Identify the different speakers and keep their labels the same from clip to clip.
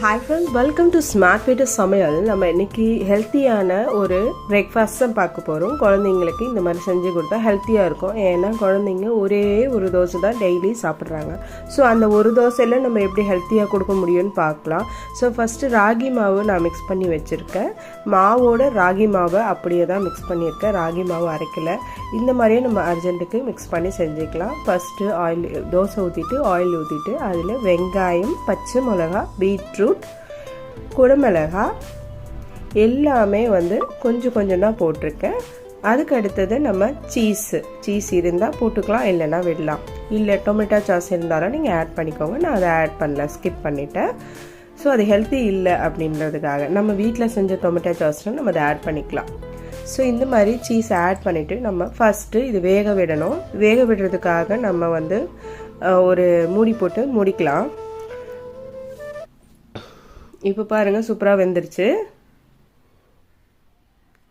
Speaker 1: Hi friends, welcome to smart வீட்டு சமையல். நம்ம இன்னைக்கு ஹெல்த்தியான ஒரு பிரேக்ஃபாஸ்ட் தான் பார்க்க போகிறோம். குழந்தைங்களுக்கு இந்த மாதிரி செஞ்சு கொடுத்தா ஹெல்த்தியாக இருக்கும். ஏன்னா குழந்தைங்க ஒரே ஒரு தோசை தான் டெய்லி சாப்பிட்றாங்க. ஸோ அந்த ஒரு தோசையில் நம்ம எப்படி ஹெல்த்தியாக கொடுக்க முடியும்னு பார்க்கலாம். ஸோ ஃபஸ்ட்டு ராகி மாவு நான் மிக்ஸ் பண்ணி வச்சுருக்கேன். மாவோட ராகி மாவை அப்படியே தான் மிக்ஸ் பண்ணியிருக்கேன். ராகி மாவு அரைக்கலை. இந்த மாதிரியே நம்ம அர்ஜென்ட்டுக்கு மிக்ஸ் பண்ணி செஞ்சுக்கலாம். ஃபஸ்ட்டு ஆயில் தோசை ஊற்றிட்டு ஆயில் ஊற்றிட்டு அதில் வெங்காயம், பச்சை மிளகா, பீட்ரூட், குடமிளகா எல்லாமே கொஞ்சம் கொஞ்சம் தான் போட்டிருக்கேன். அதுக்கு அடுத்தது நம்ம சீஸ் இருந்தால் போட்டுக்கலாம், இல்லைன்னா விடலாம். இல்லை டொமேட்டோ சாஸ் இருந்தாலும் நீங்கள் ஆட் பண்ணிக்கோங்க. நான் அதை ஆட் பண்ணல, ஸ்கிப் பண்ணிட்டேன். ஸோ அது ஹெல்த்தி இல்லை அப்படின்றதுக்காக நம்ம வீட்டில் செஞ்ச டொமேட்டோ சாஸ்னால் நம்ம அதை ஆட் பண்ணிக்கலாம். ஸோ இந்த மாதிரி சீஸ் ஆட் பண்ணிவிட்டு நம்ம ஃபஸ்ட்டு இது வேக விடணும். வேக விடுறதுக்காக நம்ம ஒரு மூடி போட்டு மூடிக்கலாம். இப்போ பாருங்கள், சூப்பராக வெந்துருச்சு.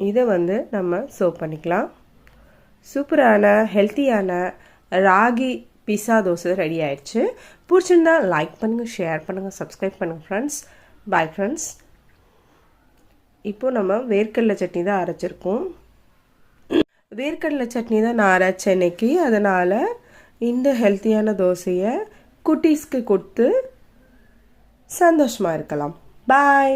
Speaker 1: இதை நம்ம சர்வ் பண்ணிக்கலாம். சூப்பரான ஹெல்த்தியான ராகி பிஸா தோசை ரெடி ஆயிடுச்சு. பிடிச்சிருந்தா லைக் பண்ணுங்கள், ஷேர் பண்ணுங்கள், சப்ஸ்கிரைப் பண்ணுங்கள் ஃப்ரெண்ட்ஸ். Bye friends. இப்போ நம்ம வேர்க்கடலை சட்னி தான் அரைச்சிருக்கோம். வேர்க்கடலை சட்னி தான் நான் அரைச்சேன் இன்னைக்கு. அதனால் இந்த ஹெல்த்தியான தோசையை குட்டீஸ்க்கு கொடுத்து சந்தோஷமாக இருக்கலாம். பாய்.